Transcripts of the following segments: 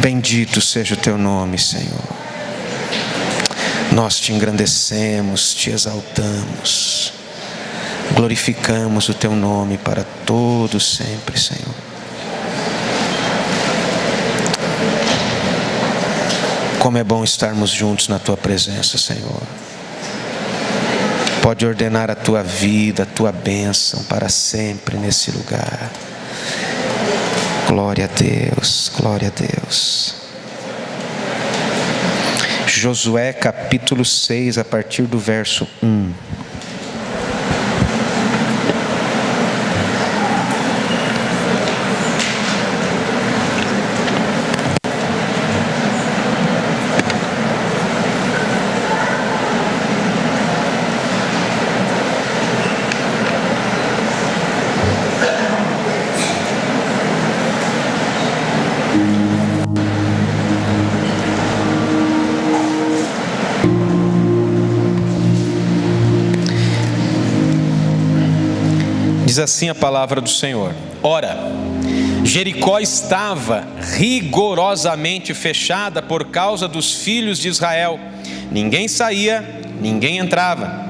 Bendito seja o teu nome, Senhor. Nós te engrandecemos, te exaltamos, glorificamos o teu nome para todos sempre, Senhor. Como é bom estarmos juntos na tua presença, Senhor. Pode ordenar a tua vida, a tua bênção para sempre nesse lugar. Glória a Deus, glória a Deus. Josué capítulo 6, a partir do verso 1. Diz assim a palavra do Senhor: Ora, Jericó estava rigorosamente fechada por causa dos filhos de Israel. Ninguém saía, ninguém entrava.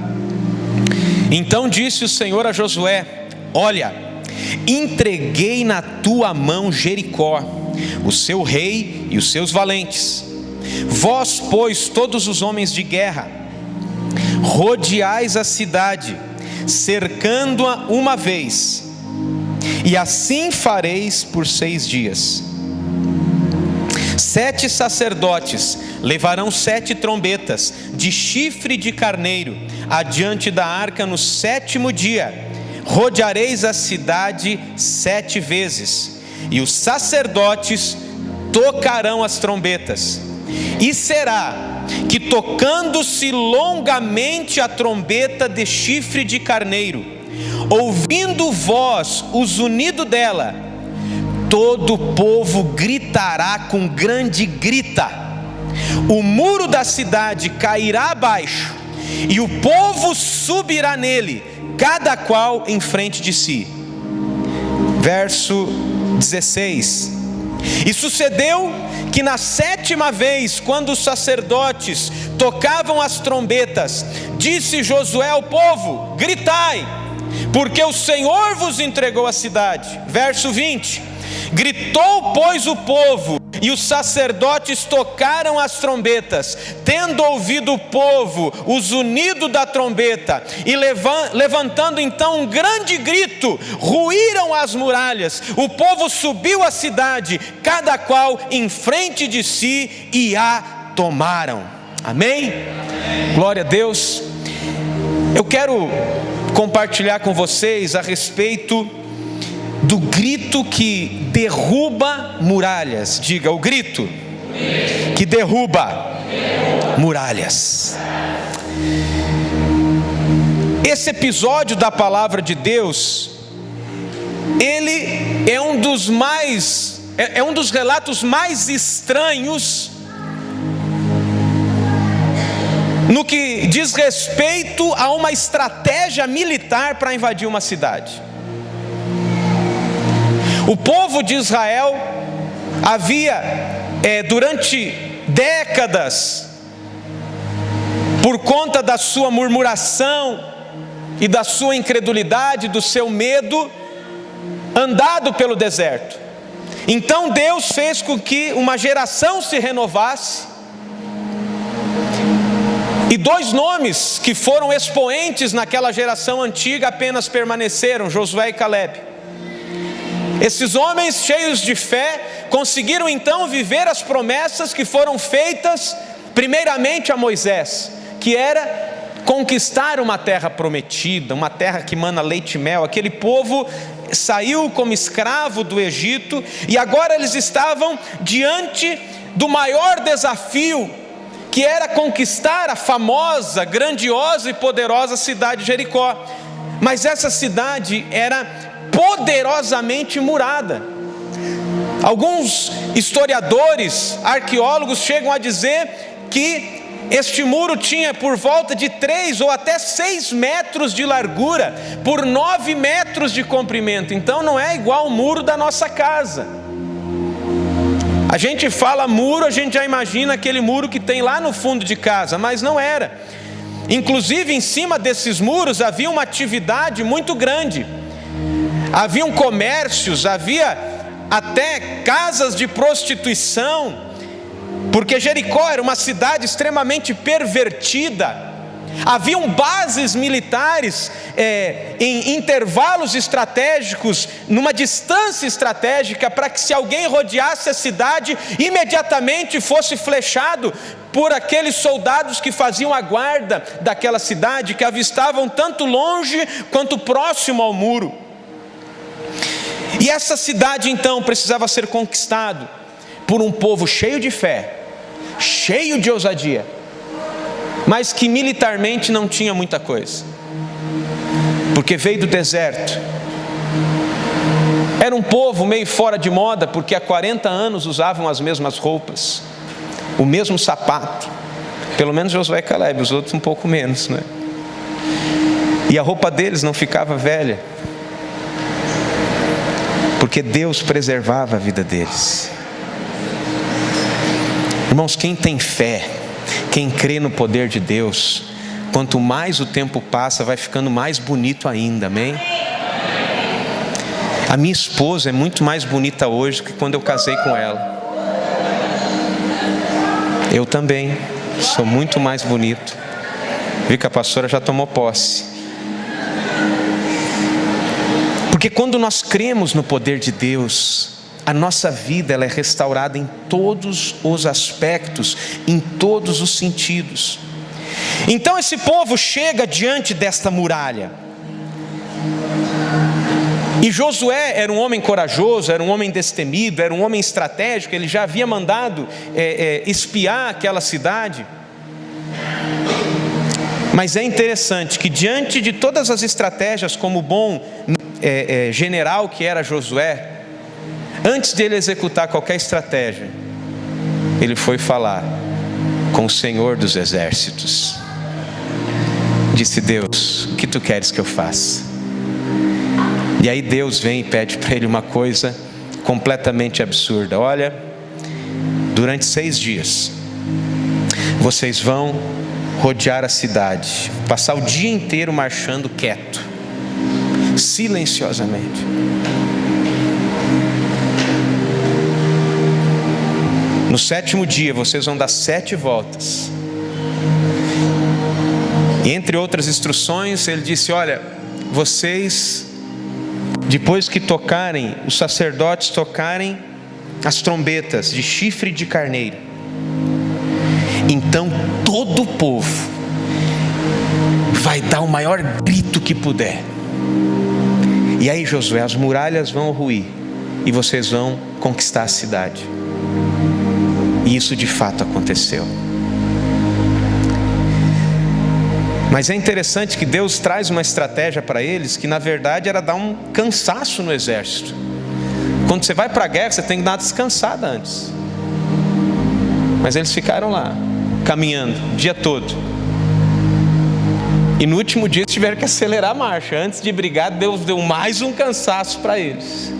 Então disse o Senhor a Josué: Olha, entreguei na tua mão Jericó, o seu rei e os seus valentes. Vós, pois, todos os homens de guerra, rodeais a cidade, cercando-a uma vez, e assim fareis por 6 dias. 7 sacerdotes levarão 7 trombetas de chifre de carneiro adiante da arca no 7º dia. Rodeareis a cidade 7 vezes, e os sacerdotes tocarão as trombetas. E será que, tocando-se longamente a trombeta de chifre de carneiro, ouvindo vós o zunido dela, todo o povo gritará com grande grita. O muro da cidade cairá abaixo, e o povo subirá nele, cada qual em frente de si. Verso 16. E sucedeu que na 7ª vez, quando os sacerdotes tocavam as trombetas, disse Josué ao povo: Gritai, porque o Senhor vos entregou a cidade. Verso 20. Gritou, pois, o povo, e os sacerdotes tocaram as trombetas. Tendo ouvido o povo o zunido da trombeta, e levantando então um grande grito, ruíram as muralhas. O povo subiu à cidade, cada qual em frente de si, e a tomaram. Amém? Glória a Deus. Eu quero compartilhar com vocês a respeito do grito que derruba muralhas. Diga, o grito que derruba muralhas. Esse episódio da palavra de Deus, ele é um dos relatos mais estranhos no que diz respeito a uma estratégia militar para invadir uma cidade. O povo de Israel havia, durante décadas, por conta da sua murmuração e da sua incredulidade, do seu medo, andado pelo deserto. Então Deus fez com que uma geração se renovasse, e 2 nomes que foram expoentes naquela geração antiga apenas permaneceram: Josué e Calebe. Esses homens cheios de fé conseguiram então viver as promessas que foram feitas primeiramente a Moisés, que era conquistar uma terra prometida, uma terra que mana leite e mel. Aquele povo saiu como escravo do Egito, e agora eles estavam diante do maior desafio, que era conquistar a famosa, grandiosa e poderosa cidade de Jericó. Mas essa cidade era poderosamente murada. Alguns historiadores, arqueólogos chegam a dizer que este muro tinha por volta de 3 ou até 6 metros de largura por 9 metros de comprimento. Então não é igual o muro da nossa casa. A gente fala muro, a gente já imagina aquele muro que tem lá no fundo de casa, mas não era. Inclusive em cima desses muros havia uma atividade muito grande. Haviam comércios, havia até casas de prostituição, porque Jericó era uma cidade extremamente pervertida. Haviam bases militares em intervalos estratégicos, numa distância estratégica, para que se alguém rodeasse a cidade, imediatamente fosse flechado por aqueles soldados que faziam a guarda daquela cidade, que avistavam tanto longe quanto próximo ao muro. E essa cidade então precisava ser conquistada por um povo cheio de fé, cheio de ousadia, mas que militarmente não tinha muita coisa, porque veio do deserto. Era um povo meio fora de moda, porque há 40 anos usavam as mesmas roupas, o mesmo sapato, pelo menos Josué e Caleb, os outros um pouco menos, né? E a roupa deles não ficava velha, porque Deus preservava a vida deles. Irmãos, quem tem fé, quem crê no poder de Deus, quanto mais o tempo passa, vai ficando mais bonito ainda, amém? A minha esposa é muito mais bonita hoje do que quando eu casei com ela. Eu também sou muito mais bonito. Vi que a pastora já tomou posse. Porque quando nós cremos no poder de Deus, a nossa vida ela é restaurada em todos os aspectos, em todos os sentidos. Então esse povo chega diante desta muralha. E Josué era um homem corajoso, era um homem destemido, era um homem estratégico. Ele já havia mandado espiar aquela cidade. Mas é interessante que diante de todas as estratégias, como bom general que era Josué, antes de ele executar qualquer estratégia, ele foi falar com o Senhor dos Exércitos. Disse: Deus, o que tu queres que eu faça? E aí Deus vem e pede para ele uma coisa completamente absurda. Olha, durante 6 dias, vocês vão rodear a cidade, passar o dia inteiro marchando quieto, silenciosamente. No 7º dia, vocês vão dar 7 voltas. E entre outras instruções, ele disse: olha, vocês, depois que tocarem, os sacerdotes tocarem as trombetas de chifre de carneiro, então todo o povo vai dar o maior grito que puder. E aí, Josué, as muralhas vão ruir e vocês vão conquistar a cidade. E isso de fato aconteceu. Mas é interessante que Deus traz uma estratégia para eles que na verdade era dar um cansaço no exército. Quando você vai para a guerra, você tem que dar uma descansada antes. Mas eles ficaram lá, caminhando o dia todo. E no último dia eles tiveram que acelerar a marcha. Antes de brigar, Deus deu mais um cansaço para eles.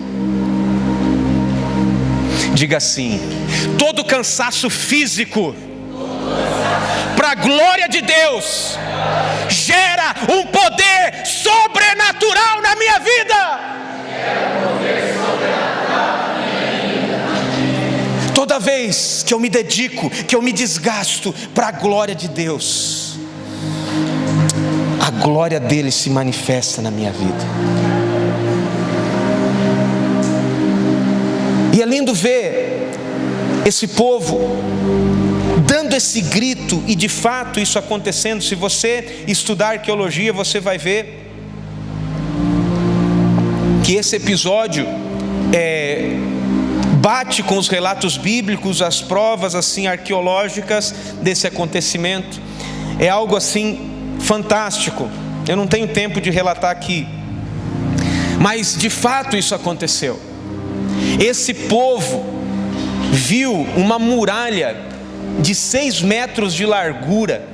Diga assim: todo cansaço físico, para a glória de Deus, gera um poder sobrenatural na minha vida. Toda vez que eu me dedico, que eu me desgasto para a glória de Deus, a glória dele se manifesta na minha vida. E é lindo ver esse povo dando esse grito, e de fato isso acontecendo. Se você estudar arqueologia, você vai ver que esse episódio bate com os relatos bíblicos, as provas assim arqueológicas desse acontecimento. É algo assim fantástico. Eu não tenho tempo de relatar aqui, mas de fato isso aconteceu. Esse povo viu uma muralha de 6 metros de largura,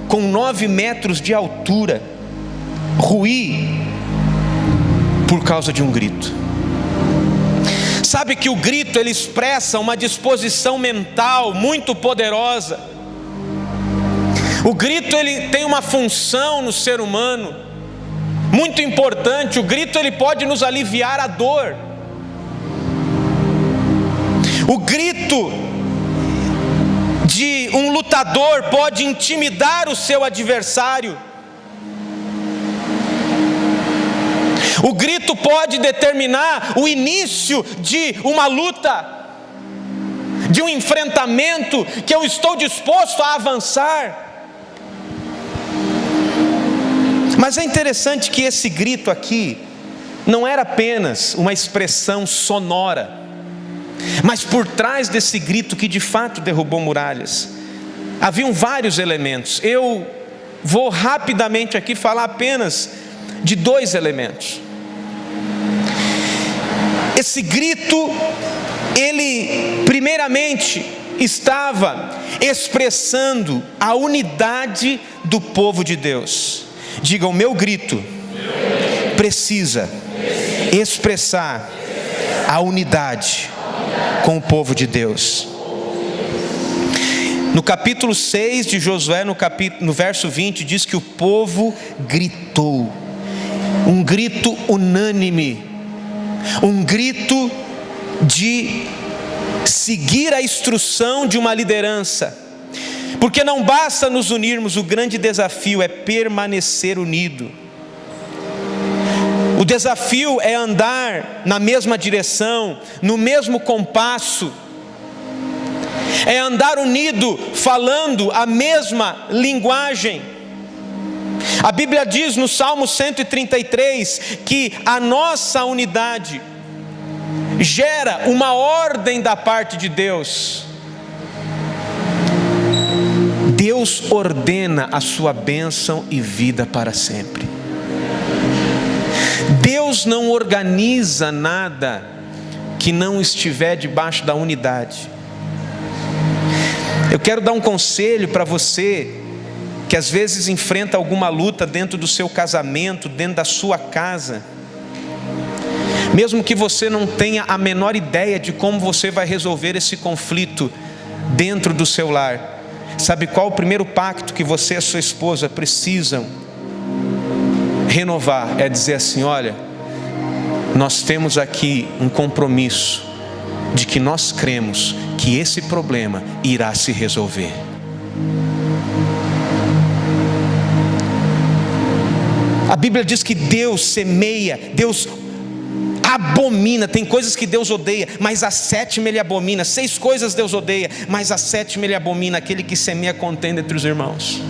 com 9 metros de altura, ruir por causa de um grito. Sabe que o grito ele expressa uma disposição mental muito poderosa. O grito ele tem uma função no ser humano muito importante. O grito ele pode nos aliviar a dor. O grito de um lutador pode intimidar o seu adversário. O grito pode determinar o início de uma luta, de um enfrentamento que eu estou disposto a avançar. Mas é interessante que esse grito aqui não era apenas uma expressão sonora, mas por trás desse grito que de fato derrubou muralhas, haviam vários elementos. Eu vou rapidamente aqui falar apenas de 2 elementos. Esse grito, ele primeiramente estava expressando a unidade do povo de Deus. Diga, o meu grito precisa expressar a unidade com o povo de Deus. No capítulo 6 de Josué, no verso 20, diz que o povo gritou. Um grito unânime. Um grito de seguir a instrução de uma liderança. Porque não basta nos unirmos, o grande desafio é permanecer unido. O desafio é andar na mesma direção, no mesmo compasso. É andar unido, falando a mesma linguagem. A Bíblia diz no Salmo 133 que a nossa unidade gera uma ordem da parte de Deus. Deus ordena a sua bênção e vida para sempre. Deus não organiza nada que não estiver debaixo da unidade. Eu quero dar um conselho para você que às vezes enfrenta alguma luta dentro do seu casamento, dentro da sua casa. Mesmo que você não tenha a menor ideia de como você vai resolver esse conflito dentro do seu lar. Sabe qual o primeiro pacto que você e a sua esposa precisam renovar? É dizer assim: olha, nós temos aqui um compromisso de que nós cremos que esse problema irá se resolver. A Bíblia diz que Deus semeia, Deus abomina. Tem coisas que Deus odeia, mas a 7ª Ele abomina. 6 coisas Deus odeia, mas a 7ª Ele abomina: aquele que semeia contenda entre os irmãos.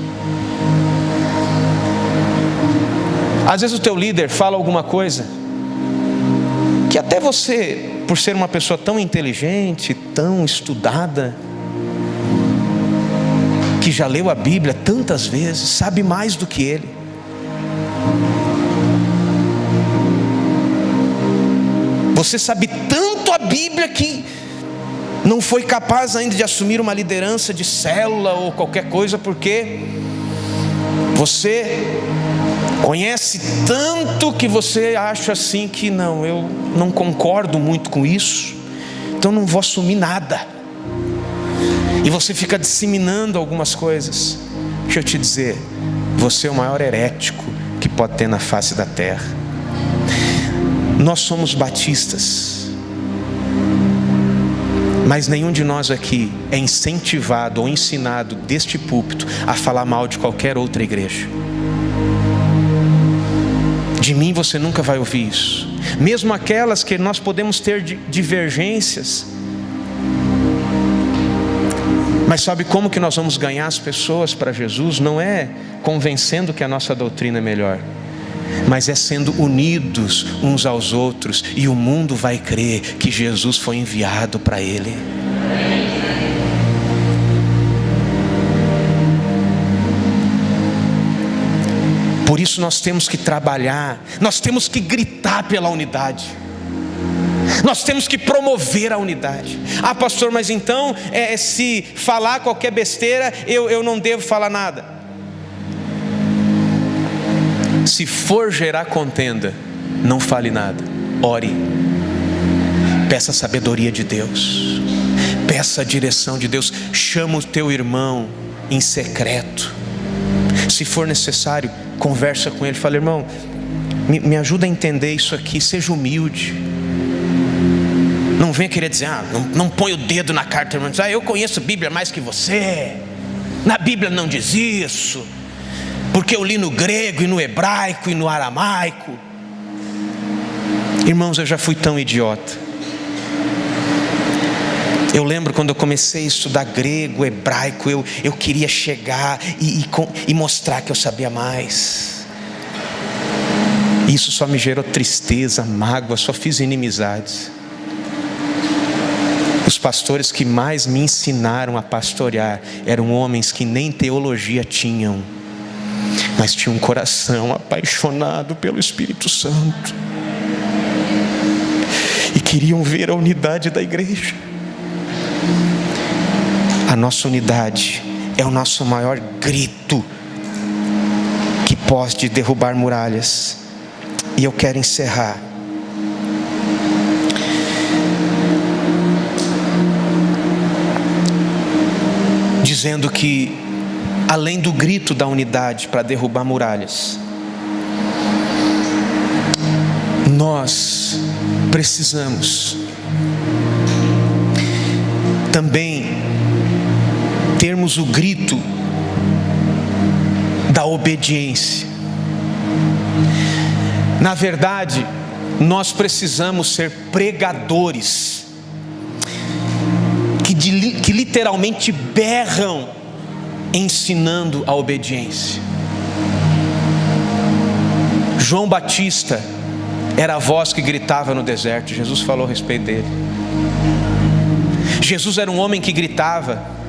Às vezes o teu líder fala alguma coisa que até você, por ser uma pessoa tão inteligente, tão estudada, que já leu a Bíblia tantas vezes, sabe mais do que ele. Você sabe tanto a Bíblia que não foi capaz ainda de assumir uma liderança de célula ou qualquer coisa, porque você conhece tanto que você acha assim que não, eu não concordo muito com isso, então não vou assumir nada. E você fica disseminando algumas coisas. Deixa eu te dizer, você é o maior herético que pode ter na face da terra. Nós somos batistas, mas nenhum de nós aqui é incentivado ou ensinado deste púlpito a falar mal de qualquer outra igreja. De mim você nunca vai ouvir isso. Mesmo aquelas que nós podemos ter divergências. Mas sabe como que nós vamos ganhar as pessoas para Jesus? Não é convencendo que a nossa doutrina é melhor, mas é sendo unidos uns aos outros, e o mundo vai crer que Jesus foi enviado para ele. Por isso nós temos que trabalhar, nós temos que gritar pela unidade, nós temos que promover a unidade. Ah, pastor, mas então se falar qualquer besteira, eu não devo falar nada. Se for gerar contenda, não fale nada, ore. Peça a sabedoria de Deus, peça a direção de Deus. Chama o teu irmão em secreto. Se for necessário, conversa com ele. Fala: irmão, me ajuda a entender isso aqui. Seja humilde. Não venha querer dizer: não põe o dedo na carta, irmão. Eu conheço a Bíblia mais que você. Na Bíblia não diz isso, porque eu li no grego e no hebraico e no aramaico. Irmãos, eu já fui tão idiota. Eu lembro quando eu comecei a estudar grego, hebraico, eu queria chegar e mostrar que eu sabia mais. Isso só me gerou tristeza, mágoa, só fiz inimizades. Os pastores que mais me ensinaram a pastorear eram homens que nem teologia tinham, mas tinham um coração apaixonado pelo Espírito Santo e queriam ver a unidade da igreja. A nossa unidade é o nosso maior grito que pode derrubar muralhas. E eu quero encerrar dizendo que, além do grito da unidade para derrubar muralhas, nós precisamos também termos o grito da obediência. Na verdade, nós precisamos ser pregadores que literalmente berram ensinando a obediência. João Batista era a voz que gritava no deserto. Jesus falou a respeito dele. Jesus era um homem que gritava.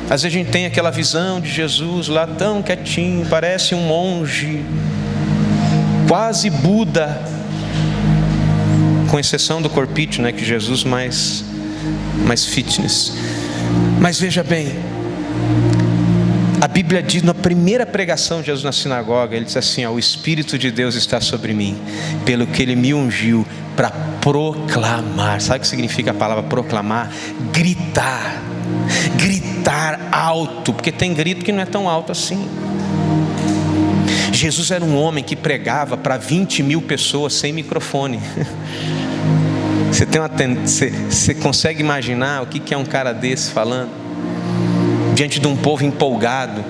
Às vezes a gente tem aquela visão de Jesus lá tão quietinho, parece um monge, quase Buda, com exceção do corpite, né, que Jesus mais fitness. Mas veja bem, a Bíblia diz, na primeira pregação de Jesus na sinagoga, ele diz assim: o Espírito de Deus está sobre mim, pelo que ele me ungiu para proclamar. Sabe o que significa a palavra proclamar? Gritar alto, porque tem grito que não é tão alto assim. Jesus era um homem que pregava para 20 mil pessoas sem microfone. Você consegue imaginar o que é um cara desse falando diante de um povo empolgado?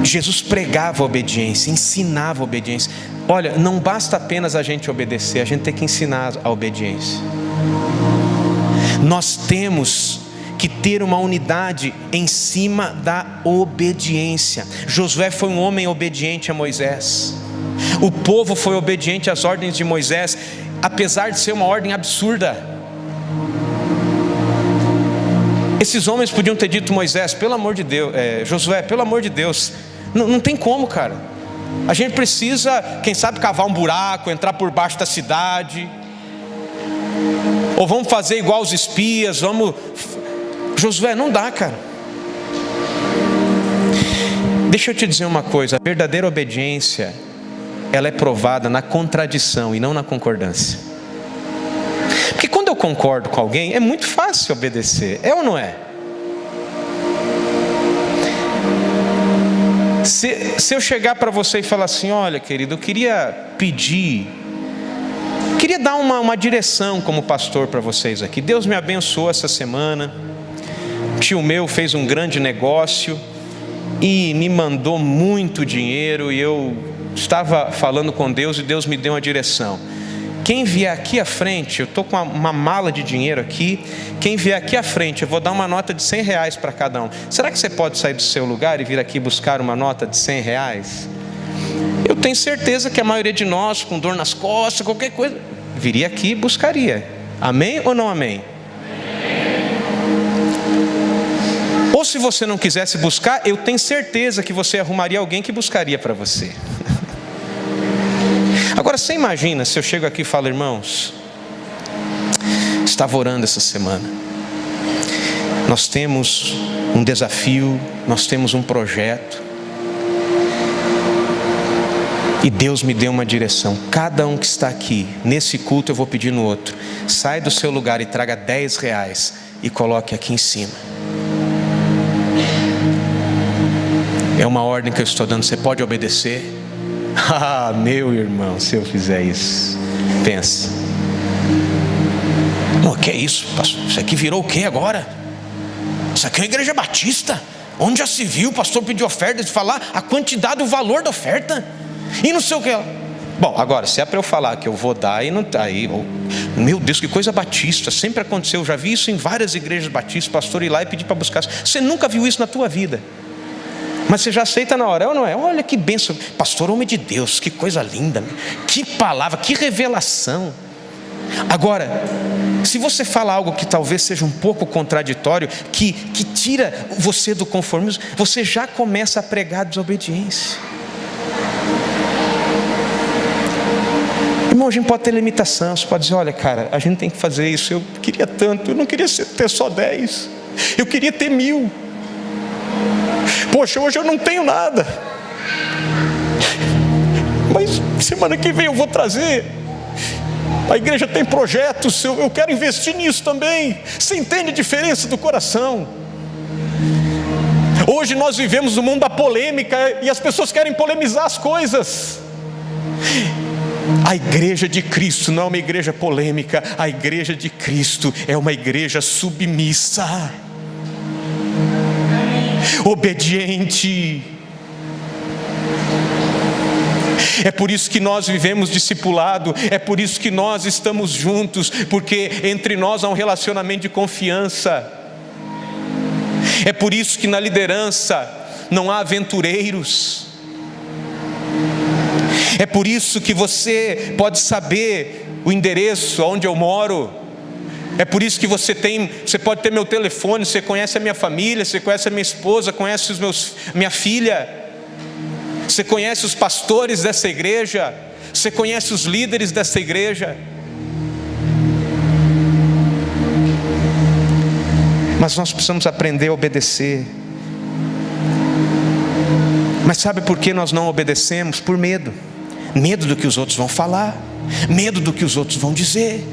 Jesus pregava a obediência, ensinava a obediência. Olha, não basta apenas a gente obedecer, a gente tem que ensinar a obediência. Nós temos que ter uma unidade em cima da obediência. Josué foi um homem obediente a Moisés. O povo foi obediente às ordens de Moisés, apesar de ser uma ordem absurda. Esses homens podiam ter dito: Moisés, pelo amor de Deus, Josué, pelo amor de Deus, não tem como, cara. A gente precisa, quem sabe, cavar um buraco, entrar por baixo da cidade, ou vamos fazer igual os espias, Josué, não dá, cara. Deixa eu te dizer uma coisa: a verdadeira obediência, ela é provada na contradição e não na concordância. Porque quando eu concordo com alguém, é muito fácil obedecer, é ou não é? Se eu chegar para você e falar assim: olha, querido, eu queria dar uma direção como pastor para vocês aqui. Deus me abençoou essa semana. Tio meu fez um grande negócio e me mandou muito dinheiro, e eu estava falando com Deus e Deus me deu uma direção. Quem vier aqui à frente, eu estou com uma mala de dinheiro aqui, quem vier aqui à frente, eu vou dar uma nota de R$100 para cada um. Será que você pode sair do seu lugar e vir aqui buscar uma nota de R$100? Eu tenho certeza que a maioria de nós, com dor nas costas, qualquer coisa, viria aqui e buscaria. Amém ou não amém? Ou se você não quisesse buscar, eu tenho certeza que você arrumaria alguém que buscaria para você. Agora você imagina se eu chego aqui e falo: irmãos, estava orando essa semana, nós temos um desafio, nós temos um projeto, E Deus me deu uma direção: cada um que está aqui, nesse culto eu vou pedir no outro, sai do seu lugar e traga R$10 e coloque aqui em cima. É uma ordem que eu estou dando, você pode obedecer? Ah, meu irmão, se eu fizer isso, pensa: o que é isso, pastor? Isso aqui virou o que agora? Isso aqui é uma igreja batista, onde já se viu o pastor pedir oferta, de falar a quantidade, o valor da oferta, e não sei o que. Bom, agora, se é para eu falar que eu vou dar e não está aí, meu Deus, que coisa batista, sempre aconteceu, eu já vi isso em várias igrejas batistas, pastor ir lá e pedir para buscar. Você nunca viu isso na tua vida, mas você já aceita na hora, ou não é? Olha que bênção, pastor, homem de Deus, que coisa linda, que palavra, que revelação. Agora, se você fala algo que talvez seja um pouco contraditório, que tira você do conformismo, você já começa a pregar desobediência. Irmão, a gente pode ter limitação, você pode dizer: olha cara, a gente tem que fazer isso, eu queria tanto, eu não queria ter só 10, eu queria ter 1000. Poxa, hoje eu não tenho nada, mas semana que vem eu vou trazer. A igreja tem projetos, eu quero investir nisso também. Você entende a diferença do coração? Hoje nós vivemos no mundo da polêmica e as pessoas querem polemizar as coisas. A igreja de Cristo não é uma igreja polêmica. A igreja de Cristo é uma igreja submissa, obediente. É por isso que nós vivemos discipulado, é por isso que nós estamos juntos, porque entre nós há um relacionamento de confiança. É por isso que na liderança não há aventureiros. É por isso que você pode saber o endereço onde eu moro. É por isso que você pode ter meu telefone, você conhece a minha família, você conhece a minha esposa, conhece minha filha. Você conhece os pastores dessa igreja, você conhece os líderes dessa igreja. Mas nós precisamos aprender a obedecer. Mas sabe por que nós não obedecemos? Por medo. Medo do que os outros vão falar, medo do que os outros vão dizer,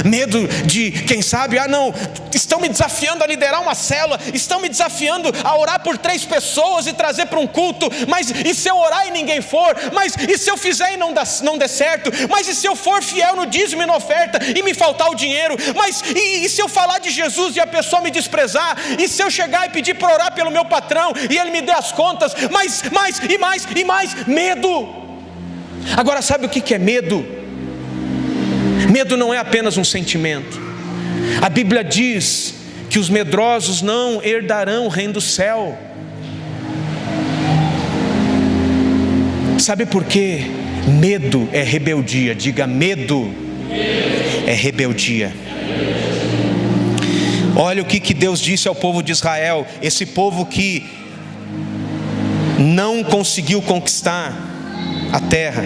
medo de, quem sabe, não, estão me desafiando a liderar uma célula, estão me desafiando a orar por 3 pessoas e trazer para um culto, mas e se eu orar e ninguém for? Mas e se eu fizer e não der certo? Mas e se eu for fiel no dízimo e na oferta e me faltar o dinheiro? Mas e se eu falar de Jesus e a pessoa me desprezar? E se eu chegar e pedir para orar pelo meu patrão e ele me der as contas? Mas e mais, medo. Agora, sabe o que é medo? Medo não é apenas um sentimento. A Bíblia diz que os medrosos não herdarão o reino do céu. Sabe por quê? Medo é rebeldia. Diga: medo é rebeldia. Olha o que Deus disse ao povo de Israel, esse povo que não conseguiu conquistar a terra,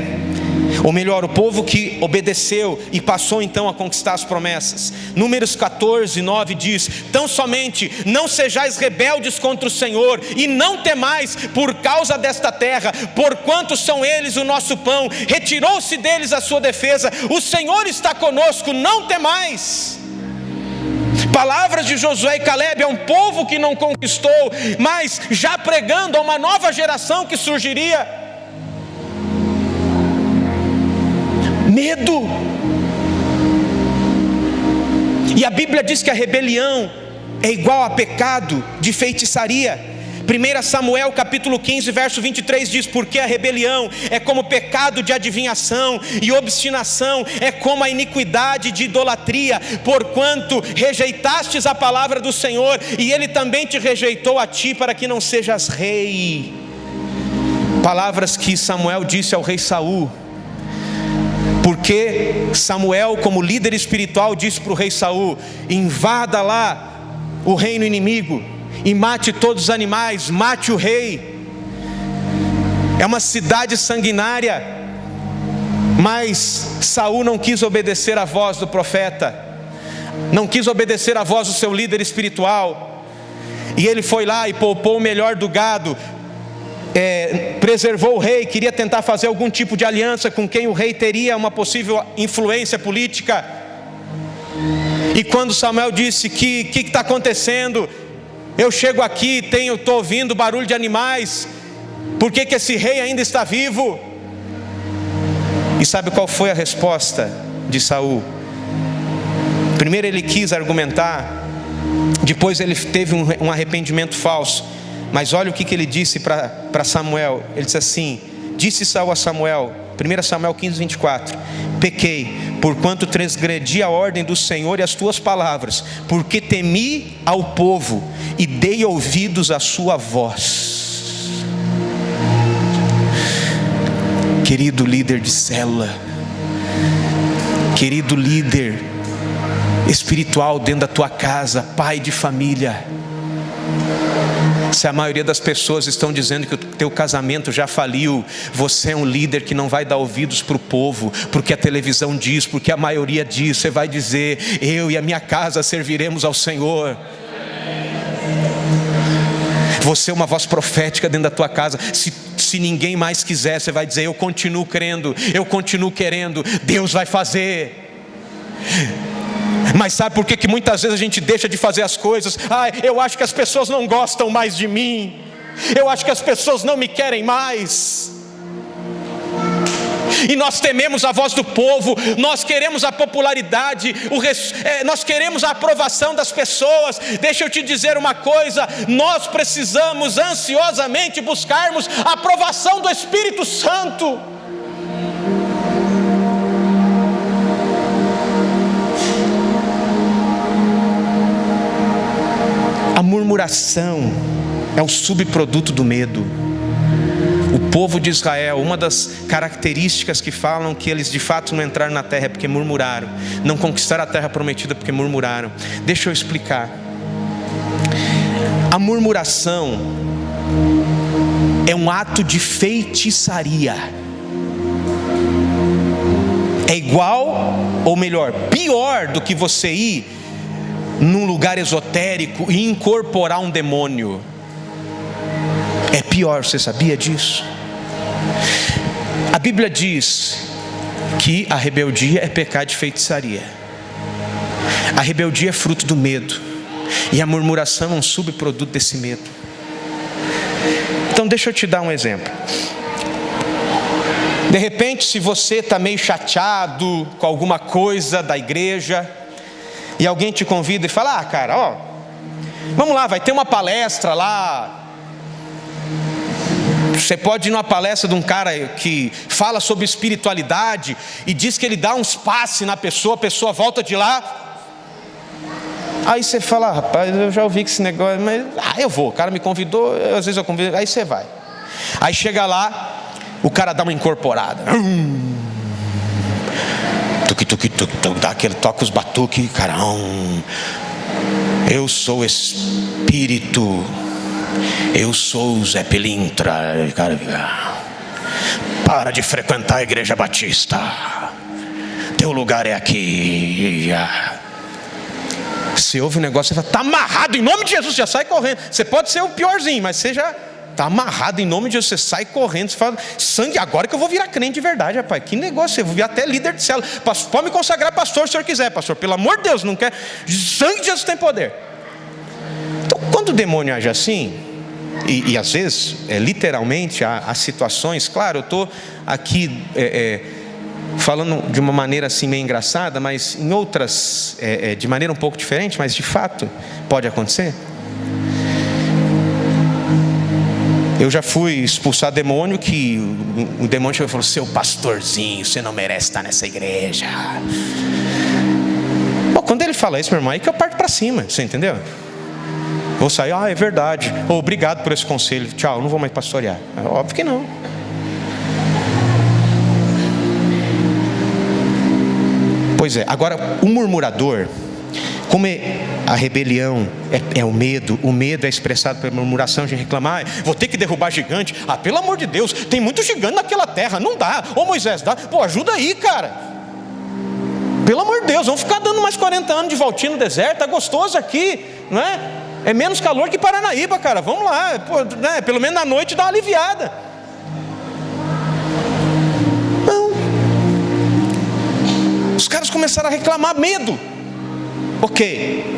ou melhor, o povo que obedeceu e passou então a conquistar as promessas. Números 14:9 diz: tão somente não sejais rebeldes contra o Senhor, e não temais por causa desta terra, porquanto são eles o nosso pão. Retirou-se deles a sua defesa, o Senhor está conosco, não temais. Palavras de Josué e Caleb a um povo que não conquistou, mas já pregando a uma nova geração que surgiria. Medo. E a Bíblia diz que a rebelião é igual a pecado de feitiçaria. 1 Samuel capítulo 15 verso 23 diz: porque a rebelião é como pecado de adivinhação, e obstinação é como a iniquidade de idolatria, porquanto rejeitastes a palavra do Senhor, e Ele também te rejeitou a ti, para que não sejas rei. Palavras que Samuel disse ao rei Saul, porque Samuel, como líder espiritual, disse para o rei Saul: invada lá o reino inimigo e mate todos os animais, mate o rei. É uma cidade sanguinária. Mas Saul não quis obedecer à voz do profeta, não quis obedecer à voz do seu líder espiritual, e ele foi lá e poupou o melhor do gado, preservou o rei, queria tentar fazer algum tipo de aliança com quem o rei teria uma possível influência política. E quando Samuel disse: que está acontecendo? Eu chego aqui, estou ouvindo barulho de animais, por que esse rei ainda está vivo? E sabe qual foi a resposta de Saul? Primeiro ele quis argumentar, depois ele teve um arrependimento falso. Mas olha o que ele disse para Samuel. Ele disse assim: disse Saul a Samuel, 1 Samuel 15, 24: pequei, porquanto transgredi a ordem do Senhor e as tuas palavras, porque temi ao povo e dei ouvidos à sua voz. Querido líder de célula, querido líder espiritual dentro da tua casa, pai de família, se a maioria das pessoas estão dizendo que o teu casamento já faliu, você é um líder que não vai dar ouvidos para o povo, porque a televisão diz, porque a maioria diz. Você vai dizer: eu e a minha casa serviremos ao Senhor. Você é uma voz profética dentro da tua casa. Se ninguém mais quiser, você vai dizer: eu continuo crendo, eu continuo querendo, Deus vai fazer. Mas sabe por que muitas vezes a gente deixa de fazer as coisas? Eu acho que as pessoas não gostam mais de mim, eu acho que as pessoas não me querem mais. E nós tememos a voz do povo, nós queremos a popularidade, nós queremos a aprovação das pessoas. Deixa eu te dizer uma coisa: nós precisamos ansiosamente buscarmos a aprovação do Espírito Santo. A murmuração é o subproduto do medo. O povo de Israel, uma das características que falam que eles de fato não entraram na terra é porque murmuraram. Não conquistaram a terra prometida porque murmuraram. Deixa eu explicar. A murmuração é um ato de feitiçaria. É igual, ou melhor, pior do que você ir num lugar esotérico e incorporar um demônio. É pior, você sabia disso? A Bíblia diz que a rebeldia é pecado de feitiçaria. A rebeldia é fruto do medo, e a murmuração é um subproduto desse medo. Então deixa eu te dar um exemplo. De repente, se você está meio chateado com alguma coisa da igreja, e alguém te convida e fala: cara, vamos lá, vai ter uma palestra lá. Você pode ir numa palestra de um cara que fala sobre espiritualidade e diz que ele dá uns passes na pessoa, a pessoa volta de lá. Aí você fala: rapaz, eu já ouvi que esse negócio, mas eu vou, o cara me convidou, às vezes eu convido, aí você vai. Aí chega lá, o cara dá uma incorporada, dá aquele, toca os batuques, carão. Eu sou espírito, eu sou o Zé Pilintra. Para de frequentar a igreja batista, teu lugar é aqui. Você ouve um negócio, você fala: está amarrado em nome de Jesus, já sai correndo. Você pode ser o piorzinho, mas você já está amarrado em nome de Jesus. Você sai correndo, você fala: sangue, agora que eu vou virar crente de verdade, rapaz. Que negócio, eu vou virar até líder de célula. Pode me consagrar pastor se o senhor quiser, pastor. Pelo amor de Deus, não quer. Sangue de Jesus tem poder. Então, quando o demônio age assim, e às vezes, literalmente, há situações, claro, eu estou aqui falando de uma maneira assim meio engraçada, mas em outras, de maneira um pouco diferente, mas de fato pode acontecer. Eu já fui expulsar demônio, que o demônio chegou e falou: seu pastorzinho, você não merece estar nessa igreja. Bom, quando ele fala isso, meu irmão, aí que eu parto para cima, você entendeu? Vou sair: é verdade, obrigado por esse conselho, tchau, não vou mais pastorear. Óbvio que não. Pois é, agora o murmurador, como a rebelião é o medo é expressado pela murmuração. A gente reclama: vou ter que derrubar gigante. Pelo amor de Deus, tem muito gigante naquela terra, não dá. Ô Moisés, dá? Ajuda aí, cara. Pelo amor de Deus, vamos ficar dando mais 40 anos de voltinha no deserto, tá gostoso aqui, não é? É menos calor que Paranaíba, cara. Vamos lá, pô, né? Pelo menos na noite dá uma aliviada. Não. Os caras começaram a reclamar, medo. Ok.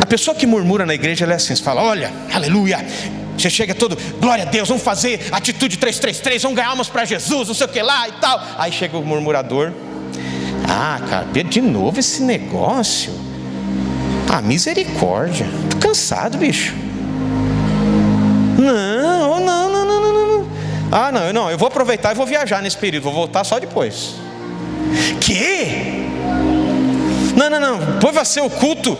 A pessoa que murmura na igreja, ela é assim, você fala, olha, aleluia. Você chega todo, glória a Deus, vamos fazer atitude 333, vamos ganhar almas para Jesus, não sei o que lá e tal. Aí chega o murmurador. Ah, cara, de novo esse negócio. Ah, misericórdia. Tô cansado, bicho. Não. Ah, não, eu vou aproveitar e vou viajar nesse período, vou voltar só depois. Que? Não, depois vai ser o culto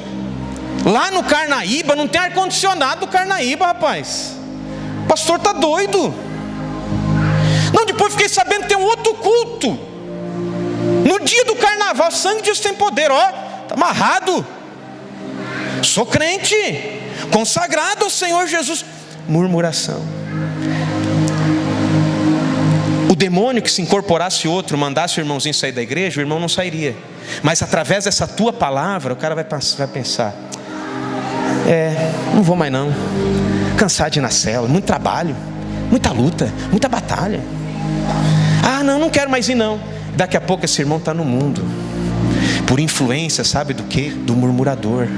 lá no Carnaíba, não tem ar-condicionado no Carnaíba, rapaz. O pastor tá doido. Não, depois fiquei sabendo que tem um outro culto no dia do carnaval. Sangue de Deus tem poder, ó, tá amarrado. Sou crente, consagrado ao Senhor Jesus. Murmuração. O demônio que se incorporasse outro, mandasse o irmãozinho sair da igreja, o irmão não sairia. Mas através dessa tua palavra, o cara vai pensar, não vou mais não. Cansado de ir na cela, muito trabalho, muita luta, muita batalha. Ah, não quero mais ir não. Daqui a pouco esse irmão está no mundo, por influência, sabe do que? Do murmurador.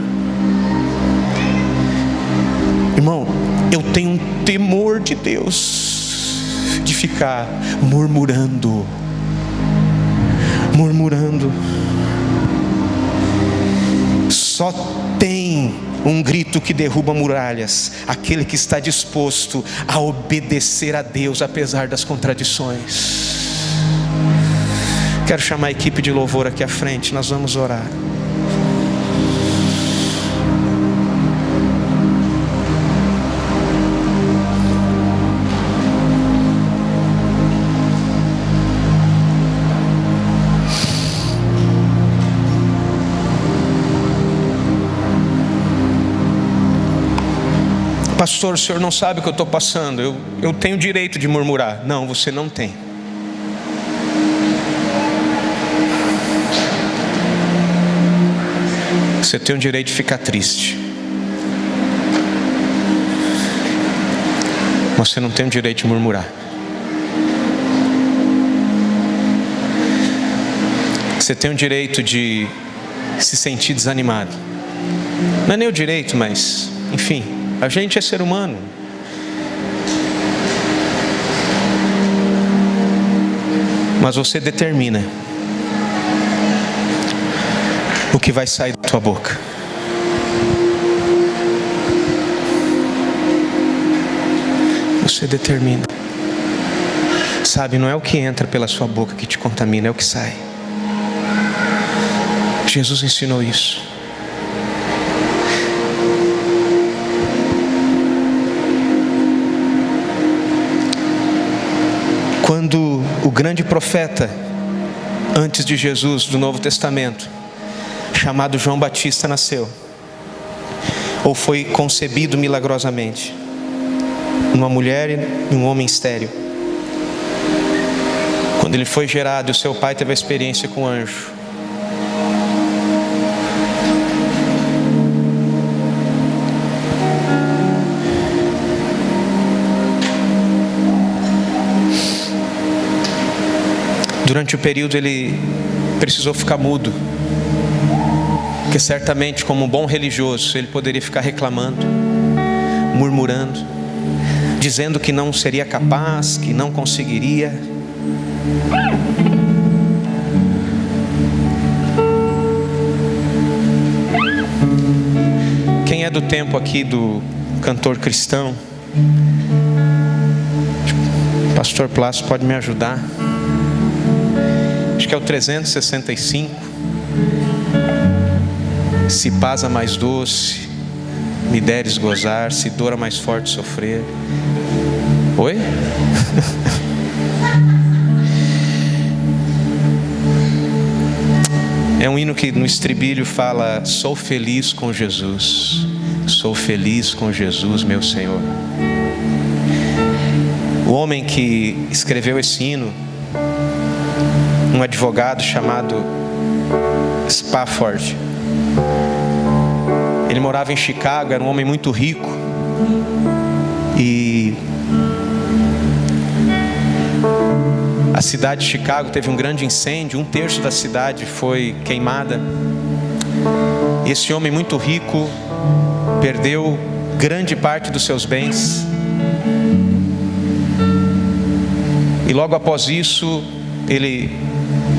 Irmão, eu tenho um temor de Deus, de ficar murmurando. Só tem um grito que derruba muralhas: aquele que está disposto a obedecer a Deus apesar das contradições. Quero chamar a equipe de louvor aqui à frente, nós vamos orar. Pastor, o senhor não sabe o que eu estou passando, eu tenho direito de murmurar. Não, você não tem. Você tem o direito de ficar triste, mas você não tem o direito de murmurar. Você tem o direito de se sentir desanimado. Não é nem o direito, mas enfim, a gente é ser humano. Mas você determina o que vai sair da tua boca. Você determina. Sabe, não é o que entra pela sua boca que te contamina, é o que sai. Jesus ensinou isso. Quando o grande profeta antes de Jesus do Novo Testamento, chamado João Batista, nasceu, ou foi concebido milagrosamente, uma mulher e um homem estéril. Quando ele foi gerado, o seu pai teve a experiência com o anjo. Durante o período ele precisou ficar mudo, porque certamente, como um bom religioso, ele poderia ficar reclamando, murmurando, dizendo que não seria capaz, que não conseguiria. Quem é do tempo aqui do cantor cristão? Pastor Plácio pode me ajudar? Acho que é o 365. Se paz a mais doce me deres gozar, se dor a mais forte sofrer. Oi? É um hino que no estribilho fala: sou feliz com Jesus, sou feliz com Jesus, meu Senhor. O homem que escreveu esse hino, um advogado chamado Spafford, Ele morava em Chicago, era um homem muito rico. E a cidade de Chicago teve um grande incêndio, 1/3 da cidade foi queimada. E esse homem muito rico perdeu grande parte dos seus bens. E logo após isso, ele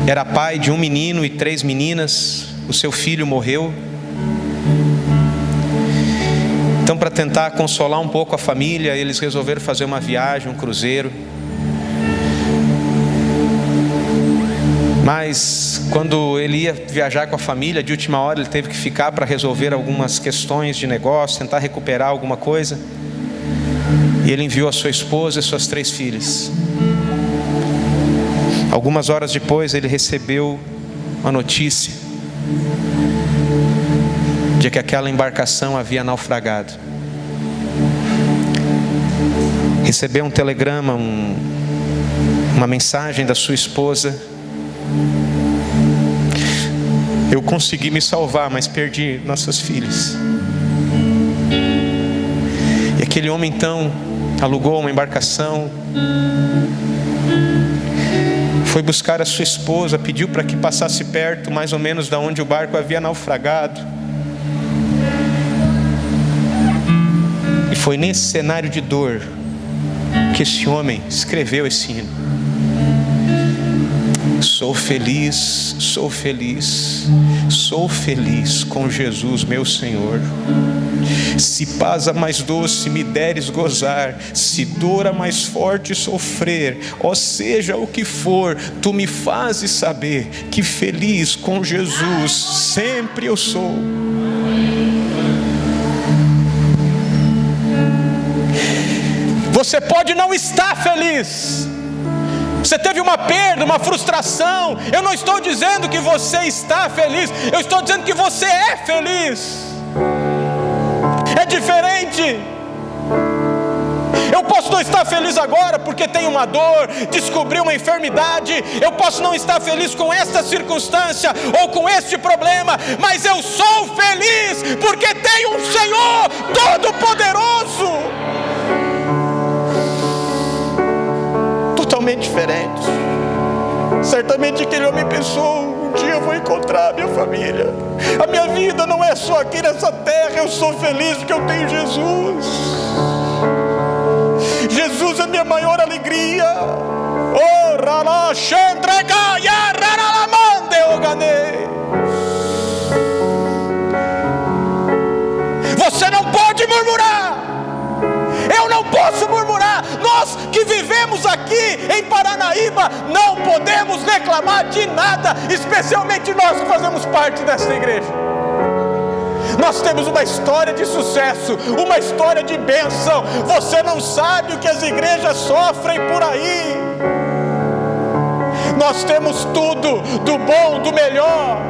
era pai de um menino e 3 meninas. O seu filho morreu. Então, para tentar consolar um pouco a família, eles resolveram fazer uma viagem, um cruzeiro. Mas quando ele ia viajar com a família, de última hora ele teve que ficar para resolver algumas questões de negócio, tentar recuperar alguma coisa. E ele enviou a sua esposa e suas 3 filhas. Algumas horas depois ele recebeu uma notícia de que aquela embarcação havia naufragado. Recebeu um telegrama, uma mensagem da sua esposa: eu consegui me salvar, mas perdi nossas filhas. E aquele homem então alugou uma embarcação, foi buscar a sua esposa, pediu para que passasse perto, mais ou menos da onde o barco havia naufragado. E foi nesse cenário de dor que esse homem escreveu esse hino: sou feliz, sou feliz, sou feliz com Jesus meu Senhor. Se paz a mais doce me deres gozar, se dor a mais forte sofrer, ó seja o que for, tu me fazes saber que feliz com Jesus sempre eu sou. Você pode não estar feliz. Você teve uma perda, uma frustração. Eu não estou dizendo que você está feliz. Eu estou dizendo que você é feliz. É diferente. Eu posso não estar feliz agora porque tenho uma dor, descobri uma enfermidade. Eu posso não estar feliz com esta circunstância ou com este problema, mas eu sou feliz porque tenho um Senhor Todo-Poderoso. Totalmente diferente. Certamente aquele homem pensou: um dia eu vou encontrar a minha família. A minha vida não é só aqui nessa terra. Eu sou feliz porque eu tenho Jesus. Jesus é minha maior alegria. Oh, rala, xandrega, ya, rala, mande, ogane. Você não pode murmurar. Eu não posso murmurar. Nós que vivemos aqui em Paranaíba não podemos reclamar de nada, especialmente nós que fazemos parte dessa igreja. Nós temos uma história de sucesso, uma história de bênção. Você não sabe o que as igrejas sofrem por aí. Nós temos tudo, do bom, do melhor.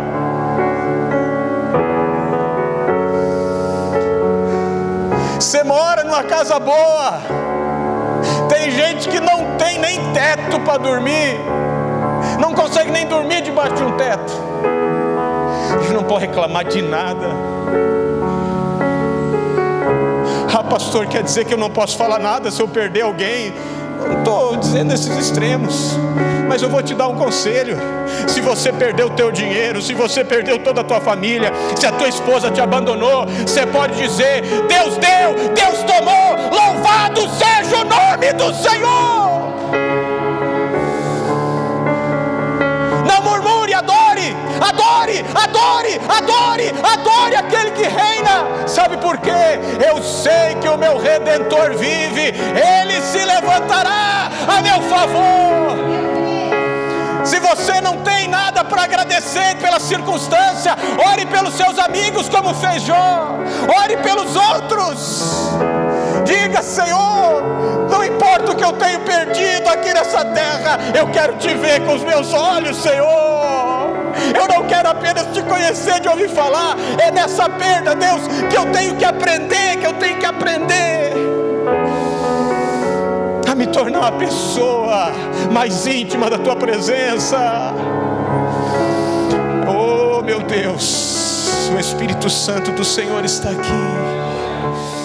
Você mora numa casa boa. Tem gente que não tem nem teto para dormir. Não consegue nem dormir debaixo de um teto. A gente não pode reclamar de nada. Ah, pastor, quer dizer que eu não posso falar nada se eu perder alguém? Não estou dizendo esses extremos, mas eu vou te dar um conselho. Se você perdeu o teu dinheiro, se você perdeu toda a tua família, se a tua esposa te abandonou, você pode dizer: Deus deu, Deus tomou, louvado seja o nome do Senhor. Não murmure, adore, adore, adore, adore, adore aquele que reina. Sabe por quê? Eu sei que o meu Redentor vive. Ele se levantará a meu favor. Se você não tem nada para agradecer pela circunstância, ore pelos seus amigos como fez Jó. Ore pelos outros. Diga: Senhor, não importa o que eu tenho perdido aqui nessa terra, eu quero te ver com os meus olhos, Senhor. Eu não quero apenas te conhecer de ouvir falar. É nessa perda, Deus, que eu tenho que aprender, a me tornar uma pessoa mais íntima da tua presença. Oh, meu Deus. O Espírito Santo do Senhor está aqui.